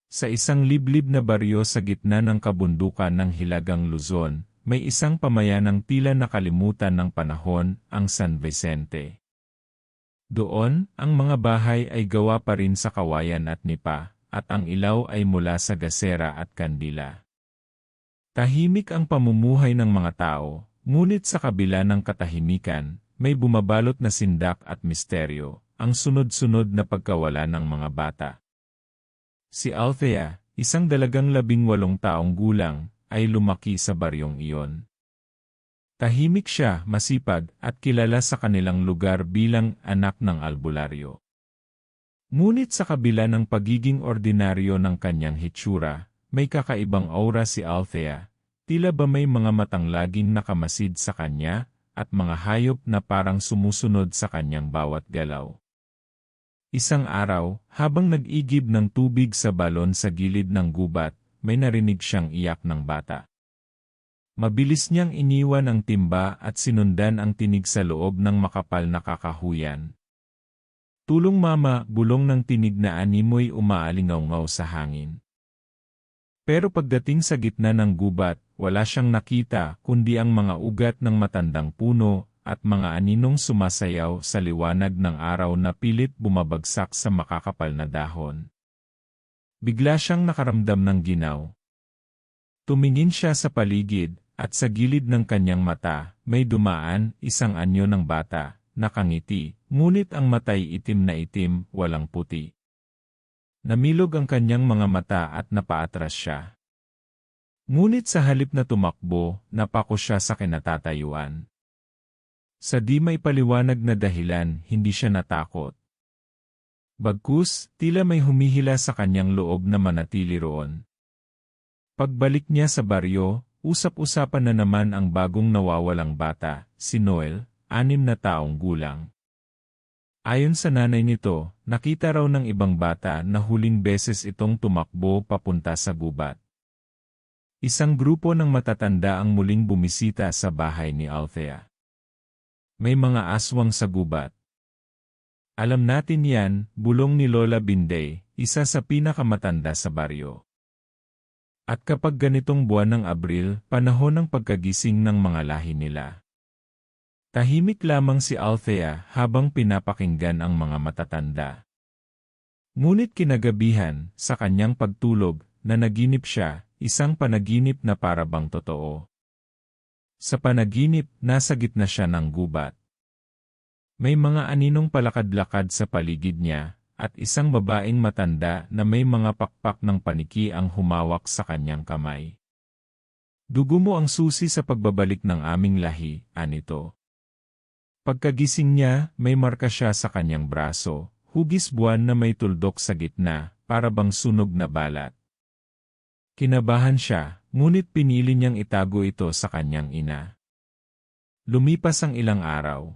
Sa isang liblib na baryo sa gitna ng kabundukan ng Hilagang Luzon, may isang pamayanang tila nakalimutan ng panahon, ang San Vicente. Doon, ang mga bahay ay gawa pa rin sa kawayan at nipa, at ang ilaw ay mula sa gasera at kandila. Tahimik ang pamumuhay ng mga tao, ngunit sa kabila ng katahimikan, may bumabalot na sindak at misteryo, ang sunod-sunod na pagkawala ng mga bata. Si Althea, isang dalagang 18 taong gulang, ay lumaki sa baryong iyon. Tahimik siya, masipag, at kilala sa kanilang lugar bilang anak ng albularyo. Ngunit sa kabila ng pagiging ordinaryo ng kanyang hitsura, may kakaibang aura si Althea, tila ba may mga matang laging nakamasid sa kanya, at mga hayop na parang sumusunod sa kanyang bawat galaw. Isang araw, habang nag-igib ng tubig sa balon sa gilid ng gubat, may narinig siyang iyak ng bata. Mabilis niyang iniwan ang timba at sinundan ang tinig sa loob ng makapal na kakahuyan. "Tulong mama," bulong ng tinig na animoy umaalingaw-ngaw sa hangin. Pero pagdating sa gitna ng gubat, wala siyang nakita kundi ang mga ugat ng matandang puno at mga aninong sumasayaw sa liwanag ng araw na pilit bumabagsak sa makakapal na dahon. Bigla siyang nakaramdam ng ginaw. Tumingin siya sa paligid, at sa gilid ng kanyang mata, may dumaan, isang anyo ng bata, nakangiti, ngunit ang matay itim na itim, walang puti. Namilog ang kanyang mga mata at napaatras siya. Ngunit sa halip na tumakbo, napako siya sa kinatatayuan. Sa di may paliwanag na dahilan, hindi siya natakot. Bagkus, tila may humihila sa kanyang loob na manatili roon. Pagbalik niya sa baryo, usap-usapan na naman ang bagong nawawalang bata, si Noel, 6 na taong gulang. Ayon sa nanay nito, nakita raw ng ibang bata na huling beses itong tumakbo papunta sa gubat. Isang grupo ng matatanda ang muling bumisita sa bahay ni Althea. May mga aswang sa gubat. "Alam natin yan," bulong ni Lola Binday, isa sa pinakamatanda sa baryo. At kapag ganitong buwan ng Abril, panahon ng pagkagising ng mga lahi nila. Tahimik lamang si Althea habang pinapakinggan ang mga matatanda. Ngunit kinagabihan, sa kanyang pagtulog, nanaginip siya, isang panaginip na parabang totoo. Sa panaginip, nasa gitna siya ng gubat. May mga aninong palakad-lakad sa paligid niya, at isang babaeng matanda na may mga pakpak ng paniki ang humawak sa kanyang kamay. "Dugo mo ang susi sa pagbabalik ng aming lahi," anito. Pagkagising niya, may marka siya sa kanyang braso, hugis buwan na may tuldok sa gitna, parabang sunog na balat. Kinabahan siya, ngunit pinili niyang itago ito sa kanyang ina. Lumipas ang ilang araw.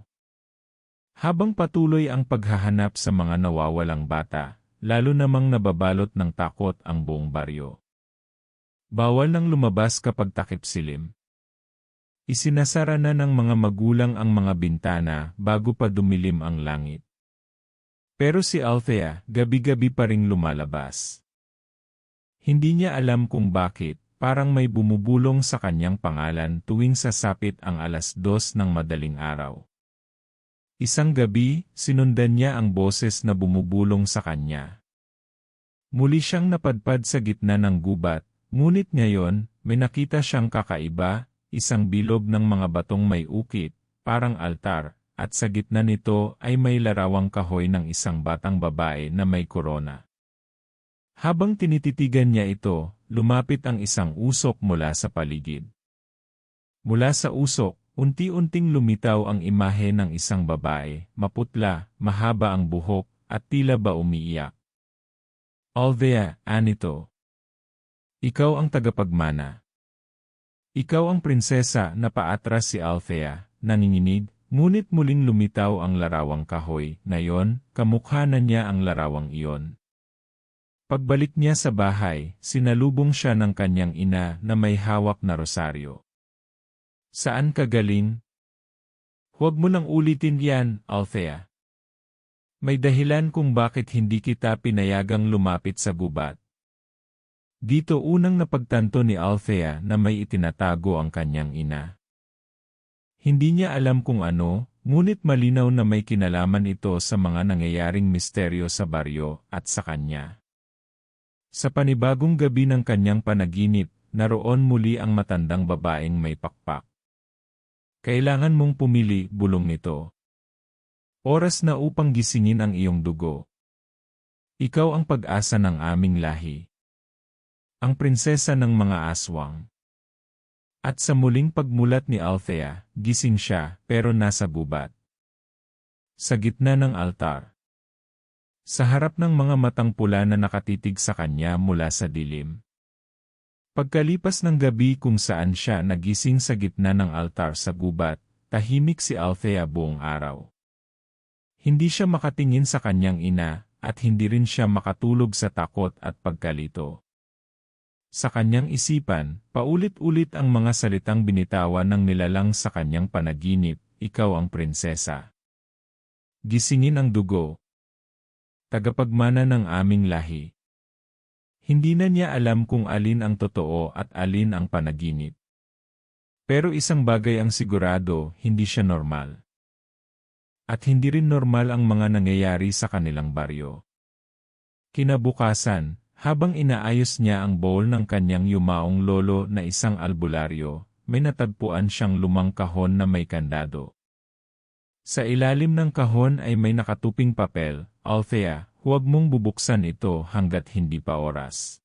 Habang patuloy ang paghahanap sa mga nawawalang bata, lalo namang nababalot ng takot ang buong baryo. Bawal nang lumabas kapag takip silim. Isinasara na ng mga magulang ang mga bintana bago pa dumilim ang langit. Pero si Althea, gabi-gabi pa ring lumalabas. Hindi niya alam kung bakit, parang may bumubulong sa kanyang pangalan tuwing sasapit ang 2:00 ng madaling araw. Isang gabi, sinundan niya ang boses na bumubulong sa kanya. Muli siyang napadpad sa gitna ng gubat, ngunit ngayon, may nakita siyang kakaiba, isang bilog ng mga batong may ukit, parang altar, at sa gitna nito ay may larawang kahoy ng isang batang babae na may korona. Habang tinititigan niya ito, lumapit ang isang usok mula sa paligid. Mula sa usok, unti-unting lumitaw ang imahe ng isang babae, maputla, mahaba ang buhok, at tila ba umiiyak. "Althea," anito. "Ikaw ang tagapagmana. Ikaw ang prinsesa," na paatras si Althea, nanginginig, ngunit muling lumitaw ang larawang kahoy, ngayon, kamukha na niya ang larawang iyon. Pagbalik niya sa bahay, sinalubong siya ng kanyang ina na may hawak na rosaryo. "Saan ka galing?" "Huwag mo nang ulitin yan, Althea. May dahilan kung bakit hindi kita pinayagang lumapit sa gubat." Dito unang napagtanto ni Althea na may itinatago ang kanyang ina. Hindi niya alam kung ano, ngunit malinaw na may kinalaman ito sa mga nangyayaring misteryo sa baryo at sa kanya. Sa panibagong gabi ng kanyang panaginip, naroon muli ang matandang babaeng may pakpak. Kailangan mong pumili, bulong nito. Oras na upang gisingin ang iyong dugo. Ikaw ang pag-asa ng aming lahi. Ang prinsesa ng mga aswang. At sa muling pagmulat ni Althea, gising siya pero nasa gubat. Sa gitna ng altar. Sa harap ng mga matang pula na nakatitig sa kanya mula sa dilim. Pagkalipas ng gabi kung saan siya nagising sa gitna ng altar sa gubat, tahimik si Althea buong araw. Hindi siya makatingin sa kanyang ina, at hindi rin siya makatulog sa takot at pagkalito. Sa kanyang isipan, paulit-ulit ang mga salitang binitawan ng nilalang sa kanyang panaginip, ikaw ang prinsesa. Gisingin ang dugo. Tagapagmana ng aming lahi. Hindi na niya alam kung alin ang totoo at alin ang panaginip. Pero isang bagay ang sigurado, hindi siya normal. At hindi rin normal ang mga nangyayari sa kanilang baryo. Kinabukasan, habang inaayos niya ang bowl ng kanyang yumaong lolo na isang albularyo, may natagpuan siyang lumang kahon na may kandado. Sa ilalim ng kahon ay may nakatuping papel, Althea, huwag mong bubuksan ito hanggat hindi pa oras.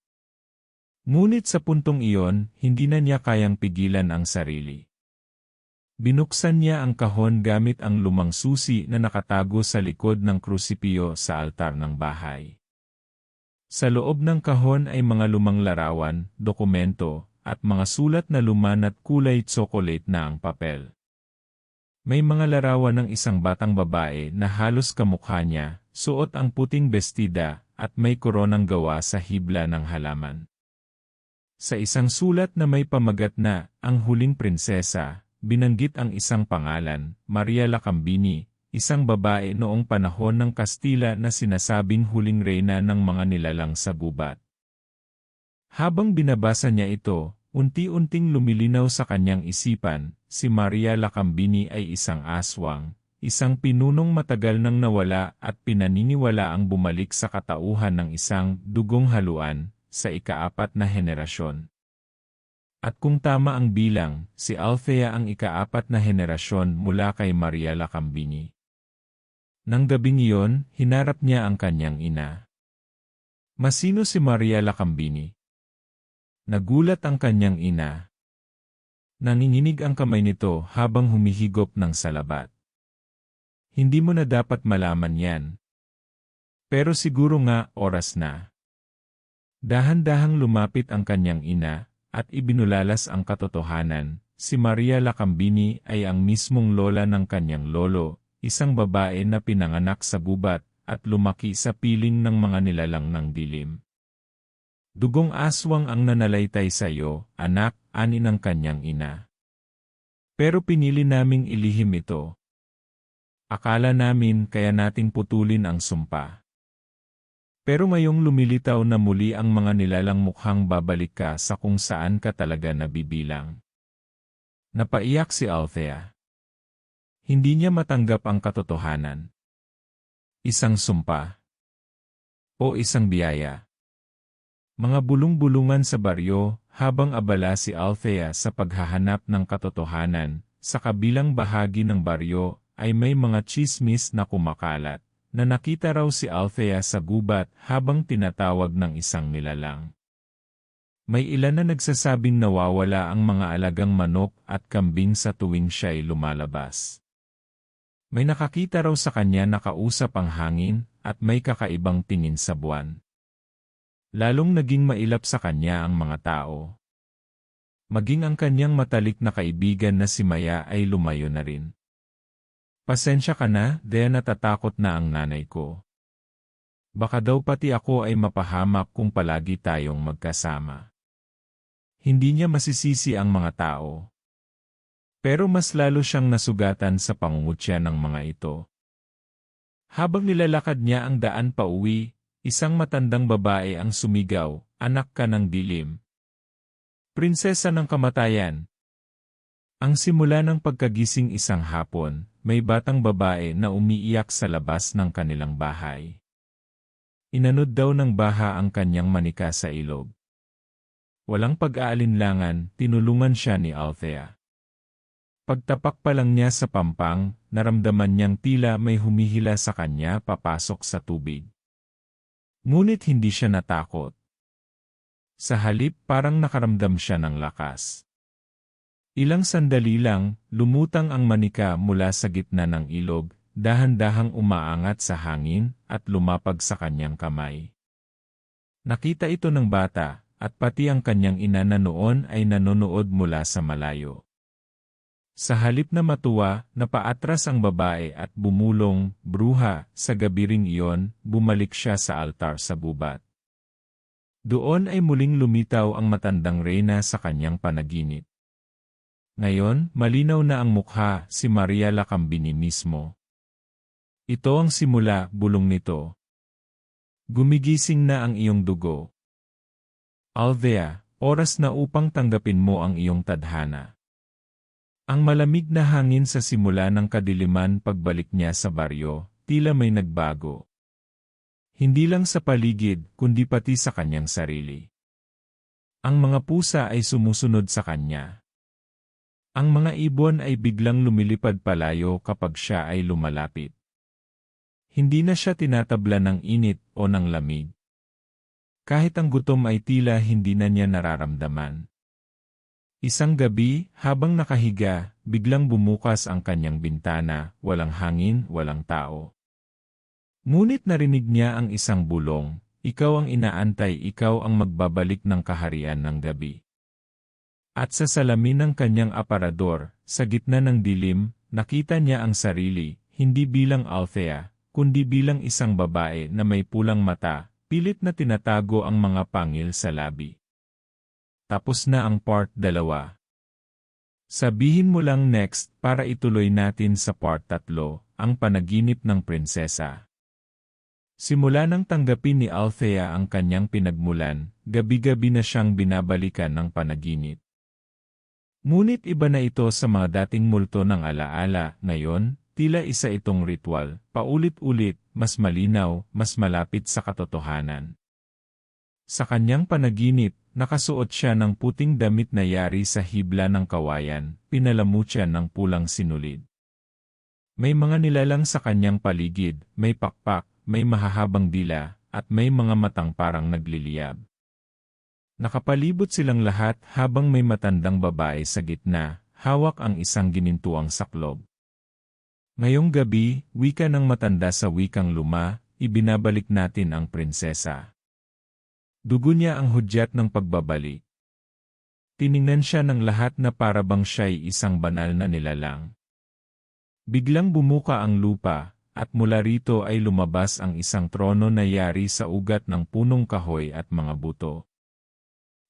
Ngunit sa puntong iyon, hindi na niya kayang pigilan ang sarili. Binuksan niya ang kahon gamit ang lumang susi na nakatago sa likod ng krusipyo sa altar ng bahay. Sa loob ng kahon ay mga lumang larawan, dokumento, at mga sulat na luman at kulay tsokolate na ang papel. May mga larawan ng isang batang babae na halos kamukha niya, suot ang puting bestida, at may koronang gawa sa hibla ng halaman. Sa isang sulat na may pamagat na, ang huling prinsesa, binanggit ang isang pangalan, Maria Lacambini, isang babae noong panahon ng Kastila na sinasabing huling reyna ng mga nilalang sa gubat. Habang binabasa niya ito, unti-unting lumilinaw sa kanyang isipan, si Maria Lacambini ay isang aswang, isang pinunong matagal nang nawala at pinaniniwala ang bumalik sa katauhan ng isang dugong haluan sa ika-4 na henerasyon. At kung tama ang bilang, si Althea ang ika-4 na henerasyon mula kay Maria Lacambini. Nang gabing iyon, hinarap niya ang kanyang ina. Masino si Maria Lacambini? Nagulat ang kanyang ina. Nanginginig ang kamay nito habang humihigop ng salabat. Hindi mo na dapat malaman yan. Pero siguro nga, oras na. Dahan-dahang lumapit ang kanyang ina, at ibinulalas ang katotohanan, si Maria Lacambini ay ang mismong lola ng kanyang lolo, isang babae na pinanganak sa gubat, at lumaki sa piling ng mga nilalang ng dilim. Dugong aswang ang nanalaystay sa iyo, anak, ani ng kanyang ina. Pero pinili naming ilihim ito. Akala namin kaya nating putulin ang sumpa. Pero ngayong lumilitaw na muli ang mga nilalang mukhang babalik ka sa kung saan ka talaga nabibilang. Napaiyak si Althea. Hindi niya matanggap ang katotohanan. Isang sumpa. O isang biyaya. Mga bulong-bulungan sa baryo, habang abala si Althea sa paghahanap ng katotohanan, sa kabilang bahagi ng baryo, ay may mga tsismis na kumakalat, na nakita raw si Althea sa gubat habang tinatawag ng isang nilalang. May ilan na nagsasabing nawawala ang mga alagang manok at kambing sa tuwing siya'y lumalabas. May nakakita raw sa kanya na kausap ang hangin, at may kakaibang tingin sa buwan. Lalong naging mailap sa kanya ang mga tao. Maging ang kanyang matalik na kaibigan na si Maya ay lumayo na rin. Pasensya ka na, dahil natatakot na ang nanay ko. Baka daw pati ako ay mapahamak kung palagi tayong magkasama. Hindi niya masisisi ang mga tao. Pero mas lalo siyang nasugatan sa pangungutya ng mga ito. Habang nilalakad niya ang daan pauwi, isang matandang babae ang sumigaw, anak ka ng dilim. Prinsesa ng kamatayan. Ang simula ng pagkagising isang hapon, may batang babae na umiiyak sa labas ng kanilang bahay. Inanod daw ng baha ang kanyang manika sa ilog. Walang pag-aalinlangan, tinulungan siya ni Althea. Pagtapak pa lang niya sa pampang, naramdaman niyang tila may humihila sa kanya papasok sa tubig. Ngunit hindi siya natakot. Sa halip parang nakaramdam siya ng lakas. Ilang sandali lang, lumutang ang manika mula sa gitna ng ilog, dahan-dahang umaangat sa hangin at lumapag sa kanyang kamay. Nakita ito ng bata, at pati ang kanyang ina na noon ay nanonood mula sa malayo. Sa halip na matuwa, napaatras ang babae at bumulong, "Bruha," sa gabi ring iyon, bumalik siya sa altar sa gubat. Doon ay muling lumitaw ang matandang reyna sa kanyang panaginip. Ngayon, malinaw na ang mukha, si Maria Lacambini mismo. Ito ang simula, bulong nito. Gumigising na ang iyong dugo. Althea, oras na upang tanggapin mo ang iyong tadhana. Ang malamig na hangin sa simula ng kadiliman pagbalik niya sa baryo, tila may nagbago. Hindi lang sa paligid, kundi pati sa kanyang sarili. Ang mga pusa ay sumusunod sa kanya. Ang mga ibon ay biglang lumilipad palayo kapag siya ay lumalapit. Hindi na siya tinatabla ng init o ng lamig. Kahit ang gutom ay tila hindi na niya nararamdaman. Isang gabi, habang nakahiga, biglang bumukas ang kanyang bintana, walang hangin, walang tao. Ngunit narinig niya ang isang bulong, "Ikaw ang inaantay, ikaw ang magbabalik ng kaharian ng gabi." At sa salamin ng kanyang aparador, sa gitna ng dilim, nakita niya ang sarili, hindi bilang Althea, kundi bilang isang babae na may pulang mata, pilit na tinatago ang mga pangil sa labi. Tapos na ang part 2. Sabihin mo lang next para ituloy natin sa part 3, ang panaginip ng prinsesa. Simula nang tanggapin ni Althea ang kanyang pinagmulan, gabi-gabi na siyang binabalikan ng panaginip. Ngunit iba na ito sa mga dating multo ng alaala, ngayon, tila isa itong ritual, paulit-ulit, mas malinaw, mas malapit sa katotohanan. Sa kanyang panaginip, nakasuot siya ng puting damit na yari sa hibla ng kawayan, pinalamut siya ng pulang sinulid. May mga nilalang sa kanyang paligid, may pakpak, may mahahabang dila, at may mga matang parang nagliliyab. Nakapalibot silang lahat habang may matandang babae sa gitna, hawak ang isang ginintuang saklob. Ngayong gabi, wika ng matanda sa wikang luma, ibinabalik natin ang prinsesa. Dugo niya ang hudyat ng pagbabalik. Tiningnan siya ng lahat na parabang siya'y isang banal na nilalang. Biglang bumuka ang lupa, at mula rito ay lumabas ang isang trono na yari sa ugat ng punong kahoy at mga buto.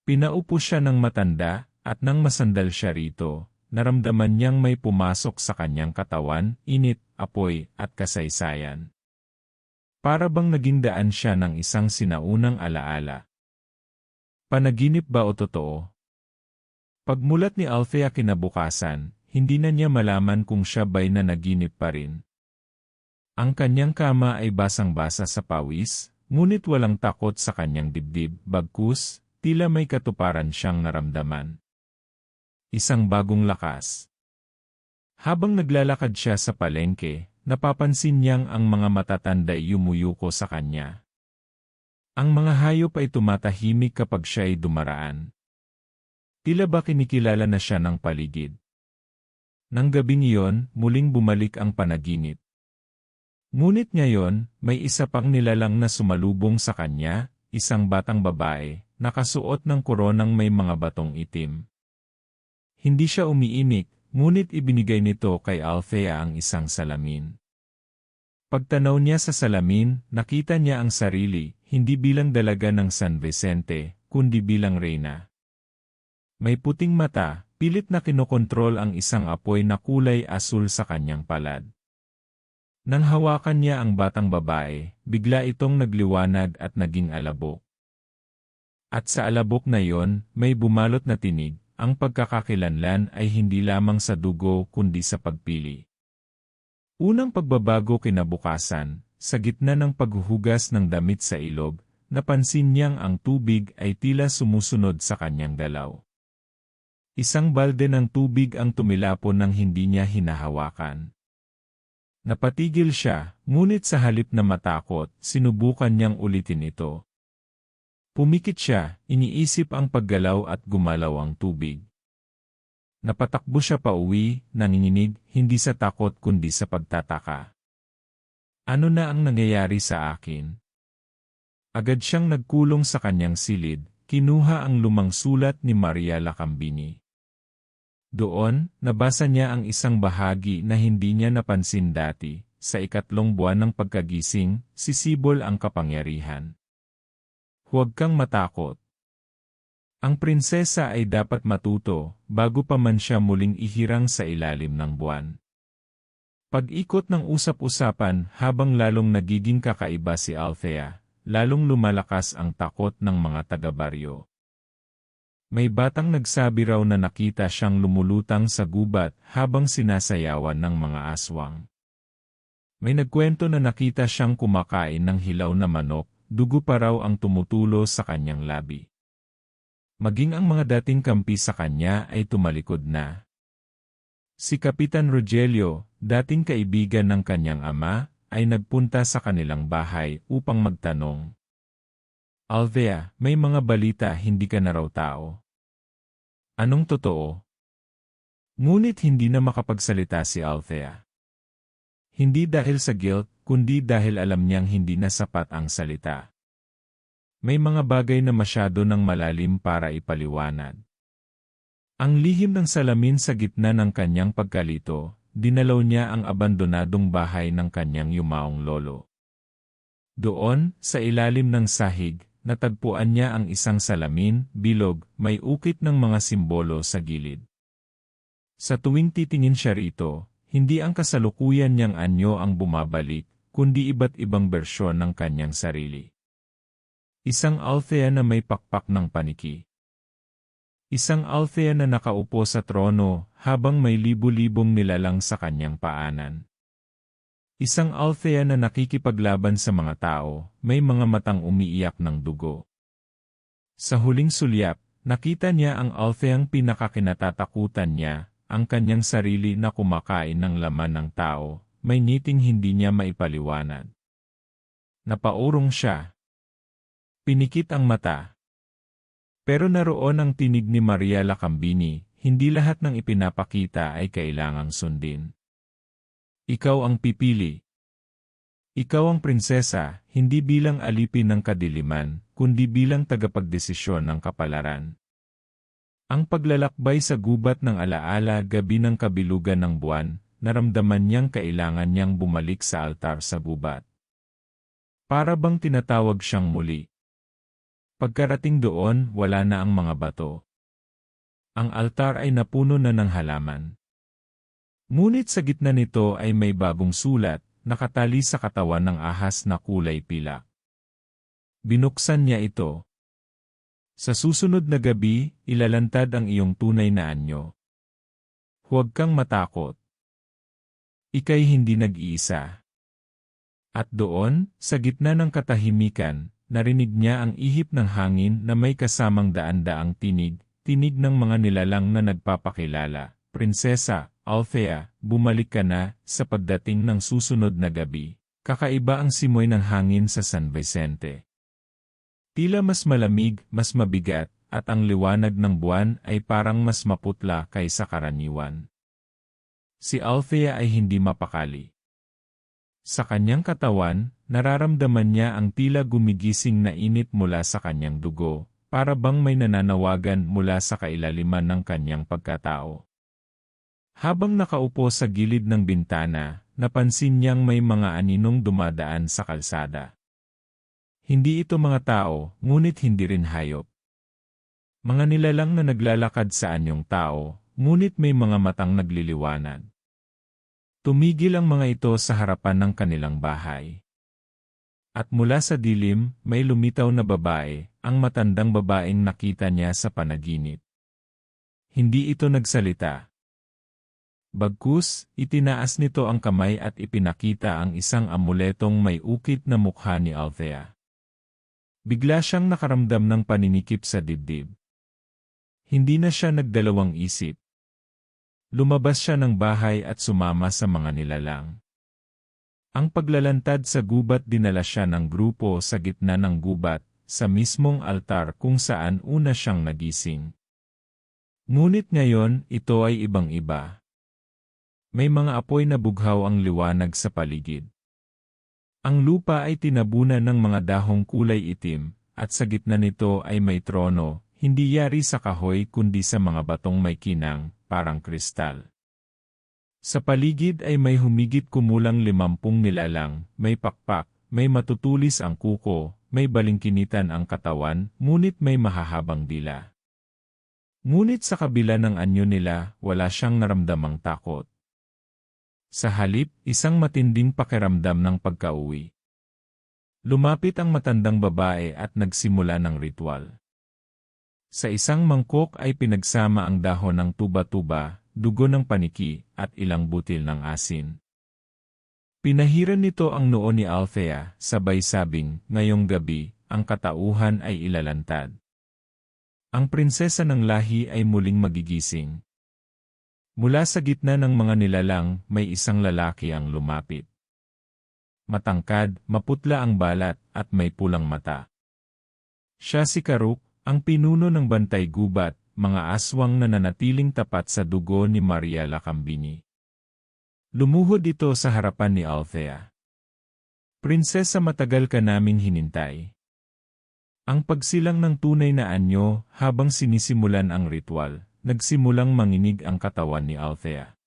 Pinaupo siya ng matanda, at nang masandal siya rito, naramdaman niyang may pumasok sa kanyang katawan, init, apoy, at kasaysayan. Para bang naging daan siya ng isang sinaunang alaala. Panaginip ba o totoo? Pagmulat ni Althea kinabukasan, hindi na niya malaman kung siya ba'y nanaginip pa rin. Ang kanyang kama ay basang-basa sa pawis, ngunit walang takot sa kanyang dibdib, bagkus, tila may katuparan siyang naramdaman. Isang bagong lakas. Habang naglalakad siya sa palengke, napapansin niyang ang mga matatanda ay yumuyuko sa kanya. Ang mga hayop ay tumatahimik kapag siya ay dumaraan. Tila ba kinikilala na siya ng paligid? Nang gabing iyon, muling bumalik ang panaginip. Ngunit ngayon, may isa pang nilalang na sumalubong sa kanya, isang batang babae, nakasuot ng koronang may mga batong itim. Hindi siya umiimik, ngunit ibinigay nito kay Althea ang isang salamin. Pagtanaw niya sa salamin, nakita niya ang sarili, hindi bilang dalaga ng San Vicente, kundi bilang reyna. May puting mata, pilit na kinokontrol ang isang apoy na kulay asul sa kanyang palad. Nang hawakan niya ang batang babae, bigla itong nagliwanag at naging alabok. At sa alabok na yon, may bumalot na tinig, ang pagkakakilanlan ay hindi lamang sa dugo kundi sa pagpili. Unang pagbabago kinabukasan, sa gitna ng paghuhugas ng damit sa ilog, napansin niyang ang tubig ay tila sumusunod sa kanyang dalaw. Isang balde ng tubig ang tumilapon nang hindi niya hinahawakan. Napatigil siya, ngunit sa halip na matakot, sinubukan niyang ulitin ito. Pumikit siya, iniisip ang paggalaw at gumalaw ang tubig. Napatakbo siya pauwi, nanginginig, hindi sa takot kundi sa pagtataka. Ano na ang nangyayari sa akin? Agad siyang nagkulong sa kanyang silid, kinuha ang lumang sulat ni Maria Lacambini. Doon, nabasa niya ang isang bahagi na hindi niya napansin dati, sa 3 buwan ng pagkagising, sisibol ang kapangyarihan. Huwag kang matakot. Ang prinsesa ay dapat matuto, bago pa man siya muling ihirang sa ilalim ng buwan. Pag-ikot ng usap-usapan habang lalong nagiging kakaiba si Althea, lalong lumalakas ang takot ng mga taga-baryo. May batang nagsabi raw na nakita siyang lumulutang sa gubat habang sinasayawan ng mga aswang. May nagkwento na nakita siyang kumakain ng hilaw na manok, dugo pa raw ang tumutulo sa kanyang labi. Maging ang mga dating kampi sa kanya ay tumalikod na. Si Kapitan Rogelio, dating kaibigan ng kanyang ama, ay nagpunta sa kanilang bahay upang magtanong. Althea, may mga balita hindi ka na raw tao. Anong totoo? Ngunit hindi na makapagsalita si Althea. Hindi dahil sa guilt, kundi dahil alam niyang hindi na sapat ang salita. May mga bagay na masyado ng malalim para ipaliwanag. Ang lihim ng salamin sa gitna ng kanyang pagkalito, dinalaw niya ang abandonadong bahay ng kanyang yumaong lolo. Doon, sa ilalim ng sahig, natagpuan niya ang isang salamin, bilog, may ukit ng mga simbolo sa gilid. Sa tuwing titingin siya rito, hindi ang kasalukuyan niyang anyo ang bumabalik, kundi iba't ibang bersyon ng kanyang sarili. Isang Althea na may pakpak ng paniki. Isang Althea na nakaupo sa trono habang may libu-libong nilalang sa kanyang paanan. Isang Althea na nakikipaglaban sa mga tao, may mga matang umiiyak ng dugo. Sa huling sulyap, nakita niya ang Altheang pinakakinatatakutan niya, ang kanyang sarili na kumakain ng laman ng tao, may ngiting hindi niya maipaliwanag. Napaurong siya. Pinikit ang mata. Pero naroon ang tinig ni Maria Lacambini, hindi lahat ng ipinapakita ay kailangang sundin. Ikaw ang pipili. Ikaw ang prinsesa, hindi bilang alipin ng kadiliman, kundi bilang tagapagdesisyon ng kapalaran. Ang paglalakbay sa gubat ng alaala gabi ng kabilugan ng buwan, naramdaman niyang kailangan niyang bumalik sa altar sa gubat. Para bang tinatawag siyang muli. Pagkarating doon, wala na ang mga bato. Ang altar ay napuno na ng halaman. Ngunit sa gitna nito ay may bagong sulat, nakatali sa katawan ng ahas na kulay pilak. Binuksan niya ito. Sa susunod na gabi, ilalantad ang iyong tunay na anyo. Huwag kang matakot. Ika'y hindi nag-iisa. At doon, sa gitna ng katahimikan, narinig niya ang ihip ng hangin na may kasamang daan-daang tinig, tinig ng mga nilalang na nagpapakilala. Prinsesa, Althea, bumalik ka na, sa pagdating ng susunod na gabi. Kakaiba ang simoy ng hangin sa San Vicente. Tila mas malamig, mas mabigat, at ang liwanag ng buwan ay parang mas maputla kaysa karaniwan. Si Althea ay hindi mapakali. Sa kanyang katawan, nararamdaman niya ang tila gumigising na init mula sa kanyang dugo, para bang may nananawagan mula sa kailaliman ng kanyang pagkatao. Habang nakaupo sa gilid ng bintana, napansin niyang may mga aninong dumadaan sa kalsada. Hindi ito mga tao, ngunit hindi rin hayop. Mga nilalang na naglalakad sa anyong tao, ngunit may mga matang nagliliwanag. Tumigil ang mga ito sa harapan ng kanilang bahay. At mula sa dilim, may lumitaw na babae, ang matandang babaeng nakita niya sa panaginip. Hindi ito nagsalita. Bagkus, itinaas nito ang kamay at ipinakita ang isang amuletong may ukit na mukha ni Althea. Bigla siyang nakaramdam ng paninikip sa dibdib. Hindi na siya nagdalawang isip. Lumabas siya ng bahay at sumama sa mga nilalang. Ang paglalantad sa gubat, dinala siya ng grupo sa gitna ng gubat, sa mismong altar kung saan una siyang nagising. Ngunit ngayon, ito ay ibang-iba. May mga apoy na bughaw ang liwanag sa paligid. Ang lupa ay tinabunan ng mga dahong kulay itim, at sa gitna nito ay may trono, hindi yari sa kahoy kundi sa mga batong may kinang, parang kristal. Sa paligid ay may humigit kumulang 50 nilalang, may pakpak, may matutulis ang kuko, may balingkinitan ang katawan, ngunit may mahahabang dila. Ngunit sa kabila ng anyo nila, wala siyang naramdamang takot. Sa halip, isang matinding pakiramdam ng pagkauwi. Lumapit ang matandang babae at nagsimula ng ritual. Sa isang mangkok ay pinagsama ang dahon ng tuba-tuba, dugo ng paniki, at ilang butil ng asin. Pinahiran nito ang noo ni Althea, sabay sabing, ngayong gabi, ang katauhan ay ilalantad. Ang prinsesa ng lahi ay muling magigising. Mula sa gitna ng mga nilalang, may isang lalaki ang lumapit. Matangkad, maputla ang balat, at may pulang mata. Siya si Karuk, ang pinuno ng bantay gubat, mga aswang na nanatiling tapat sa dugo ni Maria Lacambini. Lumuhod ito sa harapan ni Althea. Prinsesa, matagal ka naming hinintay. Ang pagsilang ng tunay na anyo, habang sinisimulan ang ritual, nagsimulang manginig ang katawan ni Althea.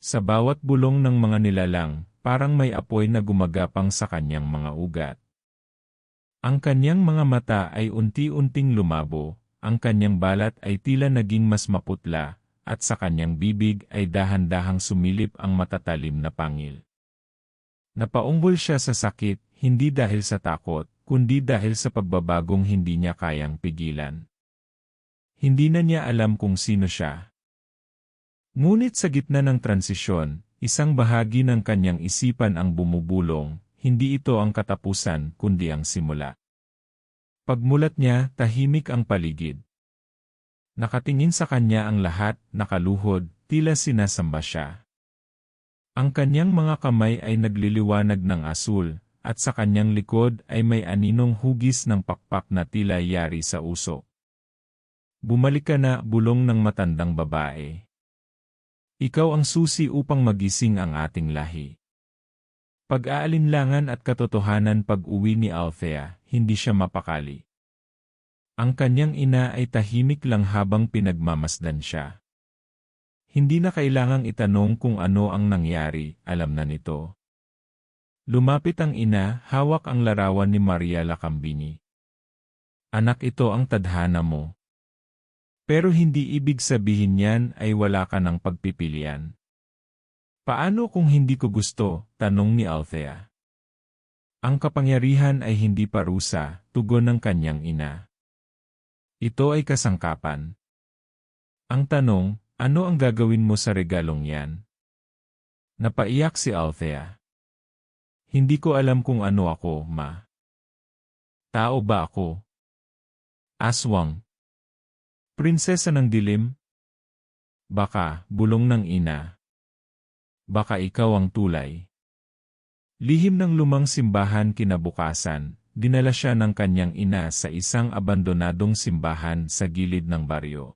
Sa bawat bulong ng mga nilalang, parang may apoy na gumagapang sa kanyang mga ugat. Ang kanyang mga mata ay unti-unting lumabo, ang kanyang balat ay tila naging mas maputla, at sa kanyang bibig ay dahan-dahang sumilip ang matatalim na pangil. Napaunggol siya sa sakit, hindi dahil sa takot, kundi dahil sa pagbabagong hindi niya kayang pigilan. Hindi na niya alam kung sino siya. Ngunit sa gitna ng transisyon, isang bahagi ng kanyang isipan ang bumubulong, hindi ito ang katapusan kundi ang simula. Pagmulat niya, tahimik ang paligid. Nakatingin sa kanya ang lahat, nakaluhod, tila sinasamba siya. Ang kanyang mga kamay ay nagliliwanag ng asul, at sa kanyang likod ay may aninong hugis ng pakpak na tila yari sa usok. Bumalik ka na, bulong ng matandang babae. Ikaw ang susi upang magising ang ating lahi. Pag-aalinlangan at katotohanan. Pag-uwi ni Althea, hindi siya mapakali. Ang kanyang ina ay tahimik lang habang pinagmamasdan siya. Hindi na kailangang itanong kung ano ang nangyari, alam na nito. Lumapit ang ina, hawak ang larawan ni Maria Lacambini. Anak, ito ang tadhana mo. Pero hindi ibig sabihin yan ay wala ka ng pagpipilian. Paano kung hindi ko gusto? Tanong ni Althea. Ang kapangyarihan ay hindi parusa, tugon ng kanyang ina. Ito ay kasangkapan. Ang tanong, ano ang gagawin mo sa regalong yan? Napaiyak si Althea. Hindi ko alam kung ano ako, ma. Tao ba ako? Aswang? Prinsesa ng dilim? Baka, bulong ng ina. Baka ikaw ang tulay. Lihim ng lumang simbahan. Kinabukasan, dinala siya ng kanyang ina sa isang abandonadong simbahan sa gilid ng baryo.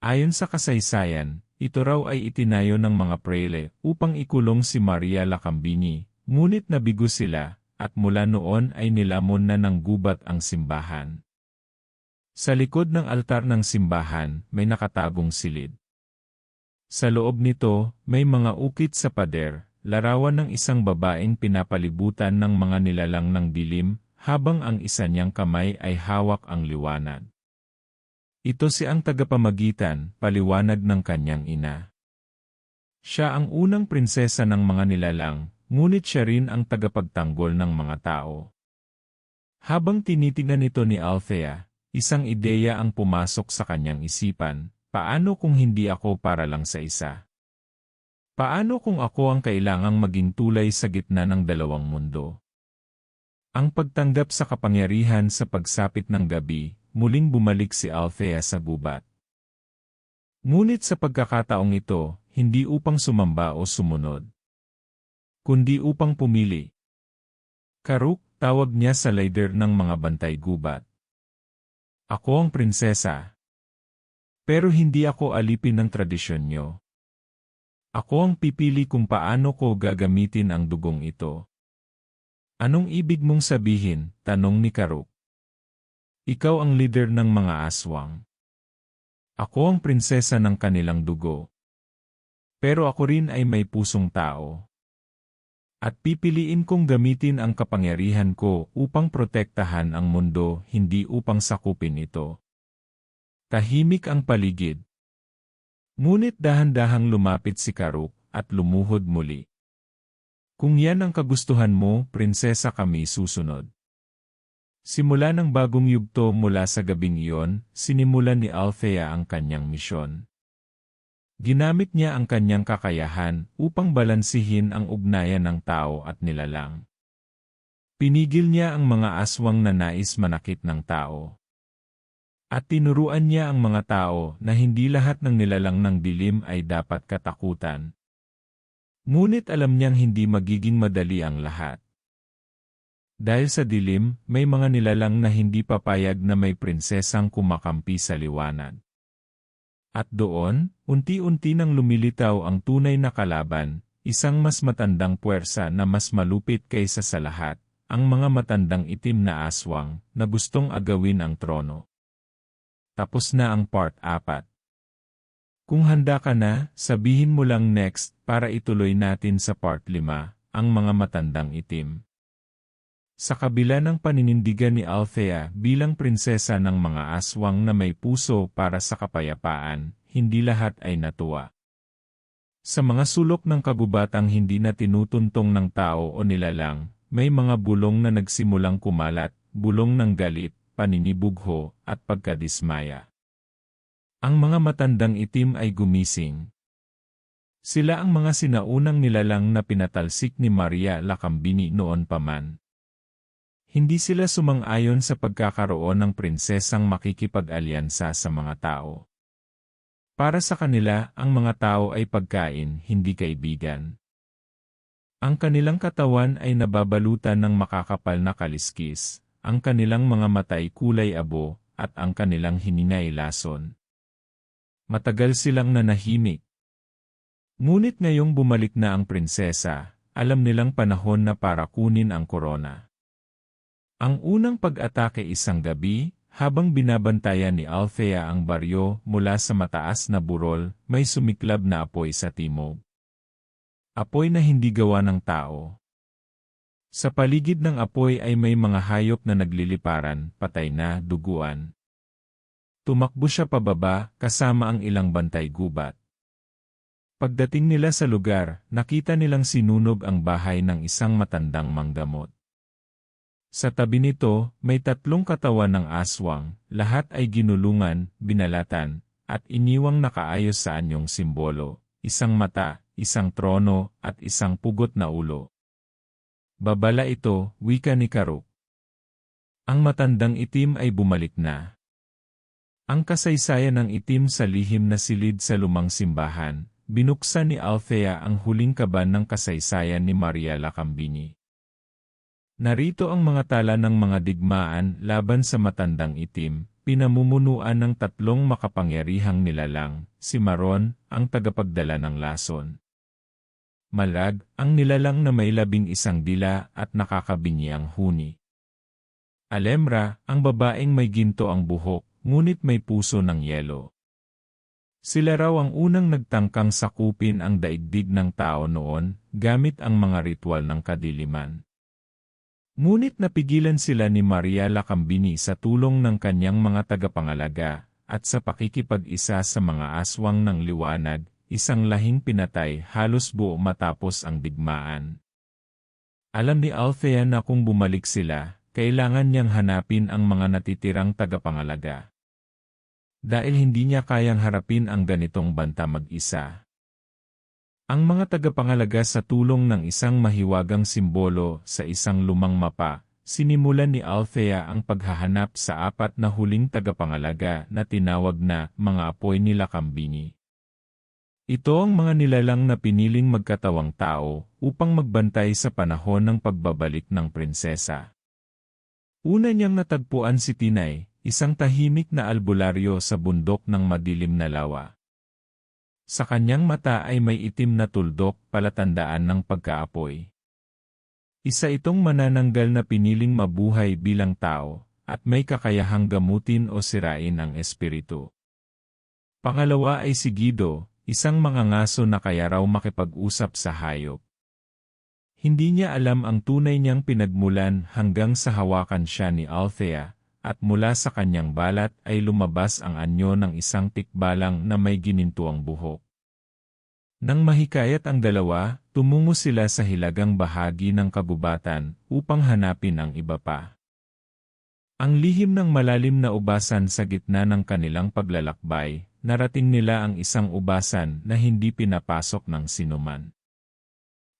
Ayon sa kasaysayan, ito raw ay itinayo ng mga prele upang ikulong si Maria Lacambini, ngunit nabigo sila, at mula noon ay nilamon na ng gubat ang simbahan. Sa likod ng altar ng simbahan, may nakatagong silid. Sa loob nito, may mga ukit sa pader, larawan ng isang babaeng pinapalibutan ng mga nilalang ng dilim, habang ang isa niyang kamay ay hawak ang liwanag. Ito si ang tagapamagitan, paliwanag ng kanyang ina. Siya ang unang prinsesa ng mga nilalang, ngunit siya rin ang tagapagtanggol ng mga tao. Habang tinitingnan ito ni Althea, isang ideya ang pumasok sa kanyang isipan, paano kung hindi ako para lang sa isa? Paano kung ako ang kailangang maging tulay sa gitna ng dalawang mundo? Ang pagtanggap sa kapangyarihan sa pagsapit ng gabi, muling bumalik si Althea sa gubat. Ngunit sa pagkakataong ito, hindi upang sumamba o sumunod, kundi upang pumili. Karuk, tawag niya sa leader ng mga bantay gubat. Ako ang prinsesa. Pero hindi ako alipin ng tradisyon niyo. Ako ang pipili kung paano ko gagamitin ang dugong ito. Anong ibig mong sabihin? Tanong ni Karuk. Ikaw ang leader ng mga aswang. Ako ang prinsesa ng kanilang dugo. Pero ako rin ay may pusong tao. At pipiliin kong gamitin ang kapangyarihan ko upang protektahan ang mundo, hindi upang sakupin ito. Tahimik ang paligid. Ngunit dahan-dahang lumapit si Karuk at lumuhod muli. Kung yan ang kagustuhan mo, prinsesa, kami susunod. Simula ng bagong yugto mula sa gabing iyon, sinimulan ni Althea ang kanyang misyon. Ginamit niya ang kanyang kakayahan upang balansihin ang ugnayan ng tao at nilalang. Pinigil niya ang mga aswang na nais manakit ng tao. At tinuruan niya ang mga tao na hindi lahat ng nilalang ng dilim ay dapat katakutan. Ngunit alam niyang hindi magiging madali ang lahat. Dahil sa dilim, may mga nilalang na hindi papayag na may prinsesang kumakampi sa liwanag. At doon, unti-unti nang lumilitaw ang tunay na kalaban, isang mas matandang puwersa na mas malupit kaysa sa lahat, ang mga matandang itim na aswang na gustong agawin ang trono. Tapos na ang part 4. Kung handa ka na, sabihin mo lang next para ituloy natin sa part 5, ang mga matandang itim. Sa kabila ng paninindigan ni Althea bilang prinsesa ng mga aswang na may puso para sa kapayapaan, hindi lahat ay natuwa. Sa mga sulok ng kagubatang hindi na tinutuntong ng tao o nilalang, may mga bulong na nagsimulang kumalat, bulong ng galit, paninibugho, at pagkadismaya. Ang mga matandang itim ay gumising. Sila ang mga sinaunang nilalang na pinatalsik ni Maria Lacambini noon pa man. Hindi sila sumang-ayon sa pagkakaroon ng prinsesang makikipag-alyansa sa mga tao. Para sa kanila, ang mga tao ay pagkain, hindi kaibigan. Ang kanilang katawan ay nababalutan ng makakapal na kaliskis, ang kanilang mga matay kulay abo, at ang kanilang hininga ay lason. Matagal silang nanahimik. Ngunit ngayong bumalik na ang prinsesa, alam nilang panahon na para kunin ang korona. Ang unang pag-atake isang gabi, habang binabantayan ni Althea ang baryo mula sa mataas na burol, may sumiklab na apoy sa timog. Apoy na hindi gawa ng tao. Sa paligid ng apoy ay may mga hayop na nagliliparan, patay na, duguan. Tumakbo siya pababa, kasama ang ilang bantay gubat. Pagdating nila sa lugar, nakita nilang sinunog ang bahay ng isang matandang manggamot. Sa tabi nito, may 3 katawan ng aswang, lahat ay ginulungan, binalatan, at iniwang nakaayos sa anyong simbolo, isang mata, isang trono, at isang pugot na ulo. Babala ito, wika ni Karuk. Ang matandang itim ay bumalik na. Ang kasaysayan ng itim sa lihim na silid sa lumang simbahan, binuksan ni Althea ang huling kaban ng kasaysayan ni Maria Lacambini. Narito ang mga tala ng mga digmaan laban sa matandang itim, pinamumunuan ng 3 makapangyarihang nilalang, si Maron, ang tagapagdala ng lason. Malag, ang nilalang na may 11 dila at nakakabingi ang huni. Alemra, ang babaeng may ginto ang buhok, ngunit may puso ng yelo. Sila raw ang unang nagtangkang sakupin ang daigdig ng tao noon, gamit ang mga ritual ng kadiliman. Ngunit napigilan sila ni Maria Lacambini sa tulong ng kanyang mga tagapangalaga, at sa pakikipag-isa sa mga aswang ng liwanag, isang lahing pinatay halos buo matapos ang digmaan. Alam ni Althea na kung bumalik sila, kailangan niyang hanapin ang mga natitirang tagapangalaga. Dahil hindi niya kayang harapin ang ganitong banta mag-isa. Ang mga tagapangalaga sa tulong ng isang mahiwagang simbolo sa isang lumang mapa, sinimulan ni Althea ang paghahanap sa 4 na huling tagapangalaga na tinawag na mga apoy ni Lakambini. Ito ang mga nilalang na piniling magkatawang tao upang magbantay sa panahon ng pagbabalik ng prinsesa. Una niyang natagpuan si Tinay, isang tahimik na albularyo sa bundok ng madilim na lawa. Sa kanyang mata ay may itim na tuldok, palatandaan ng pagkaapoy. Isa itong manananggal na piniling mabuhay bilang tao, at may kakayahang gamutin o sirain ang espiritu. Pangalawa ay si Guido, isang mangangaso na kaya raw makipag-usap sa hayop. Hindi niya alam ang tunay niyang pinagmulan hanggang sa hawakan siya ni Althea, at mula sa kanyang balat ay lumabas ang anyo ng isang tikbalang na may ginintuang buhok. Nang mahikayat ang dalawa, tumungo sila sa hilagang bahagi ng kagubatan upang hanapin ang iba pa. Ang lihim ng malalim na ubasan sa gitna ng kanilang paglalakbay, narating nila ang isang ubasan na hindi pinapasok ng sinuman.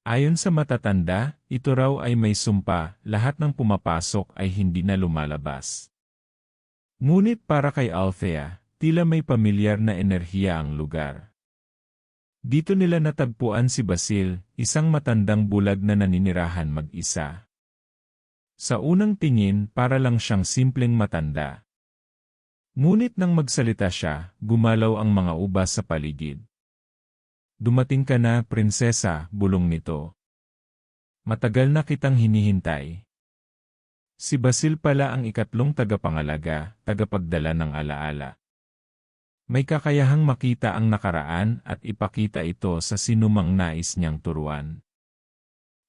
Ayon sa matatanda, ito raw ay may sumpa, lahat ng pumapasok ay hindi na lumalabas. Ngunit para kay Althea, tila may pamilyar na enerhiya ang lugar. Dito nila natagpuan si Basil, isang matandang bulag na naninirahan mag-isa. Sa unang tingin, para lang siyang simpleng matanda. Ngunit nang magsalita siya, gumalaw ang mga ubas sa paligid. "Dumating ka na, prinsesa," bulong nito. "Matagal na kitang hinihintay." Si Basil pala ang ikatlong tagapangalaga, tagapagdala ng alaala. May kakayahang makita ang nakaraan at ipakita ito sa sinumang nais niyang turuan.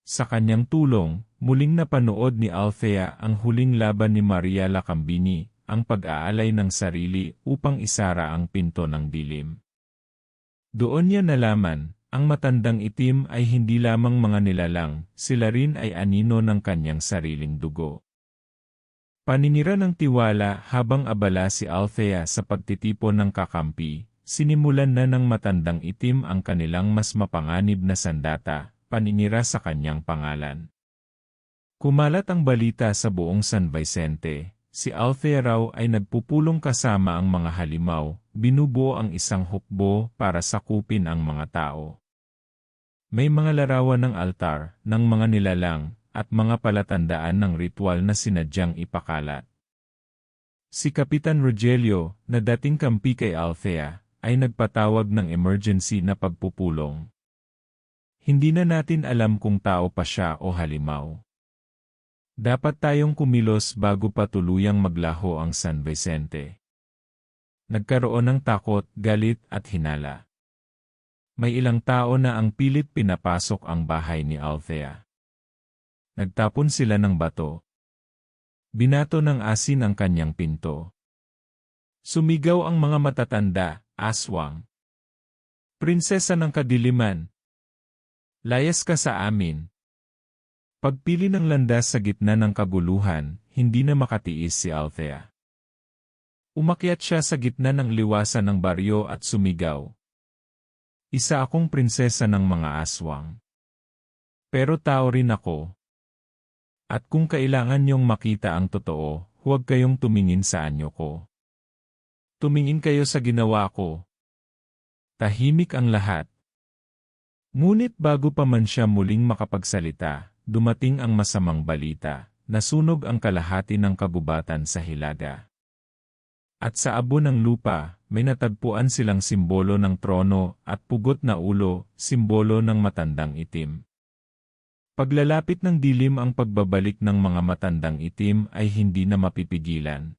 Sa kanyang tulong, muling napanood ni Althea ang huling laban ni Maria Lakambini, ang pag-aalay ng sarili upang isara ang pinto ng dilim. Doon niya nalaman, ang matandang itim ay hindi lamang mga nilalang, sila rin ay anino ng kanyang sariling dugo. Paninira ng tiwala habang abala si Althea sa pagtitipon ng kakampi, sinimulan na ng matandang itim ang kanilang mas mapanganib na sandata, paninira sa kanyang pangalan. Kumalat ang balita sa buong San Vicente. Si Althea raw ay nagpupulong kasama ang mga halimaw, binubuo ang isang hukbo para sakupin ang mga tao. May mga larawan ng altar, ng mga nilalang, at mga palatandaan ng ritual na sinadyang ipakalat. Si Kapitan Rogelio, na dating kampi kay Althea, ay nagpatawag ng emergency na pagpupulong. Hindi na natin alam kung tao pa siya o halimaw. Dapat tayong kumilos bago pa tuluyang maglaho ang San Vicente. Nagkaroon ng takot, galit at hinala. May ilang tao na ang pilit pinapasok ang bahay ni Althea. Nagtapon sila ng bato. Binato ng asin ang kanyang pinto. Sumigaw ang mga matatanda, aswang. "Prinsesa ng kadiliman! Layas ka sa amin!" Pagpili ng landas sa gitna ng kaguluhan, hindi na makatiis si Althea. Umakyat siya sa gitna ng liwasan ng baryo at sumigaw. "Isa akong prinsesa ng mga aswang. Pero tao rin ako. At kung kailangan niyong makita ang totoo, huwag kayong tumingin sa anyo ko. Tumingin kayo sa ginawa ko." Tahimik ang lahat. Ngunit bago pa man siya muling makapagsalita, dumating ang masamang balita, nasunog ang kalahati ng kagubatan sa Hilaga. At sa abo ng lupa, may natagpuan silang simbolo ng trono at pugot na ulo, simbolo ng matandang itim. Paglalapit ng dilim ang pagbabalik ng mga matandang itim ay hindi na mapipigilan.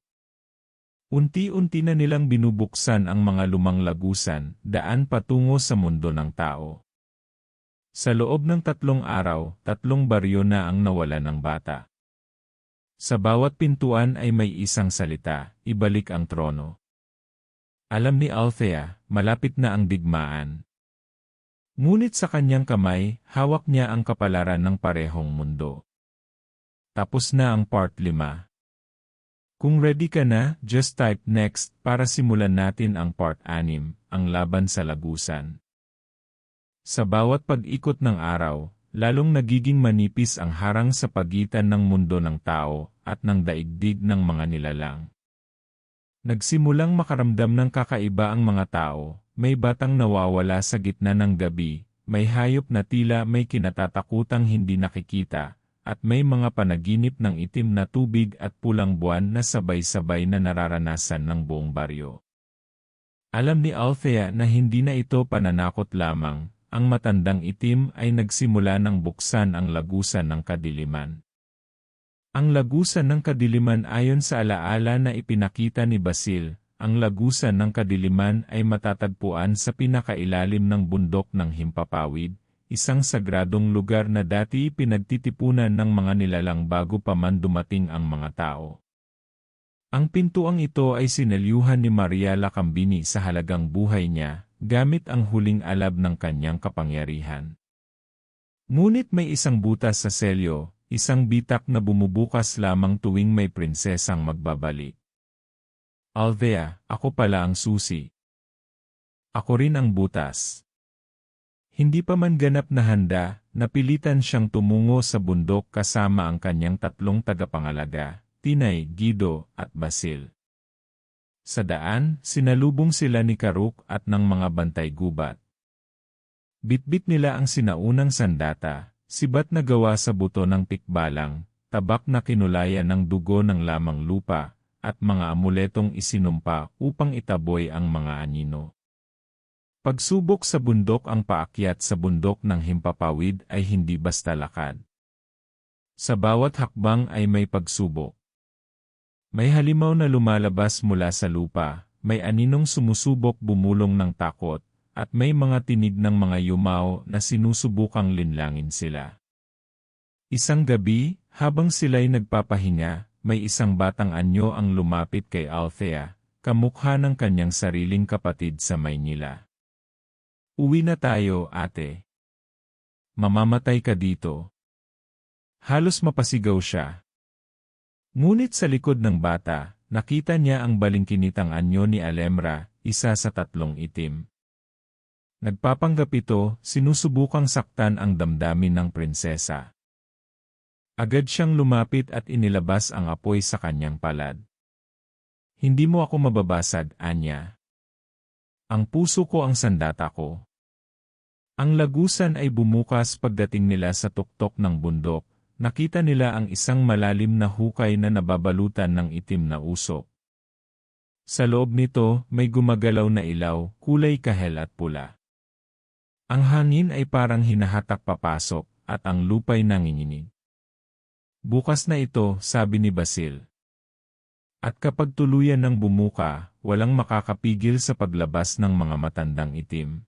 Unti-unti na nilang binubuksan ang mga lumang lagusan, daan patungo sa mundo ng tao. Sa loob ng 3 araw, 3 baryo na ang nawala ng bata. Sa bawat pintuan ay may isang salita, ibalik ang trono. Alam ni Althea, malapit na ang digmaan. Ngunit sa kanyang kamay, hawak niya ang kapalaran ng parehong mundo. Tapos na ang part 5. Kung ready ka na, just type next para simulan natin ang part 6, ang laban sa lagusan. Sa bawat pag-ikot ng araw, lalong nagiging manipis ang harang sa pagitan ng mundo ng tao at ng daigdig ng mga nilalang. Nagsimulang makaramdam ng kakaiba ang mga tao, may batang nawawala sa gitna ng gabi, may hayop na tila may kinatatakutang hindi nakikita, at may mga panaginip ng itim na tubig at pulang buwan na sabay-sabay na nararanasan ng buong baryo. Alam ni Althea na hindi na ito pananakot lamang, ang matandang itim ay nagsimula ng buksan ang lagusan ng kadiliman. Ang lagusan ng kadiliman ayon sa alaala na ipinakita ni Basil, ang lagusan ng kadiliman ay matatagpuan sa pinakailalim ng bundok ng Himpapawid, isang sagradong lugar na dati pinagtitipunan ng mga nilalang bago pa man dumating ang mga tao. Ang pintuang ito ay sinalyuhan ni Maria Lacambini sa halagang buhay niya, gamit ang huling alab ng kanyang kapangyarihan. Ngunit may isang butas sa selyo, isang bitak na bumubukas lamang tuwing may prinsesang magbabalik. Althea, ako pala ang susi. Ako rin ang butas. Hindi pa man ganap na handa, napilitan siyang tumungo sa bundok kasama ang kanyang 3 tagapangalaga, Tinay, Guido, at Basil. Sa daan, sinalubong sila ni Karuk at ng mga bantay gubat. Bitbit nila ang sinaunang sandata, sibat na gawa sa buto ng tikbalang, tabak na kinulayan ng dugo ng lamang lupa, at mga amuletong isinumpa upang itaboy ang mga anino. Pagsubok sa bundok. Ang paakyat sa bundok ng Himpapawid ay hindi basta lakad. Sa bawat hakbang ay may pagsubok. May halimaw na lumalabas mula sa lupa, may aninong sumusubok bumulong ng takot, at may mga tinig ng mga yumaw na sinusubukang linlangin sila. Isang gabi, habang sila'y nagpapahinga, may isang batang anyo ang lumapit kay Althea, kamukha ng kanyang sariling kapatid sa Maynila. Uwi na tayo, ate. Mamamatay ka dito. Halos mapasigaw siya. Ngunit sa likod ng bata, nakita niya ang balingkinitang anyo ni Alemra, isa sa 3 itim. Nagpapanggap ito, sinusubukang saktan ang damdamin ng prinsesa. Agad siyang lumapit at inilabas ang apoy sa kanyang palad. Hindi mo ako mababasag, Anya. Ang puso ko ang sandata ko. Ang lagusan ay bumukas pagdating nila sa tuktok ng bundok. Nakita nila ang isang malalim na hukay na nababalutan ng itim na usok. Sa loob nito, may gumagalaw na ilaw, kulay kahel at pula. Ang hangin ay parang hinahatak papasok, at ang lupa'y nanginginig. Bukas na ito, sabi ni Basil. At kapag tuluyan ng bumuka, walang makakapigil sa paglabas ng mga matandang itim.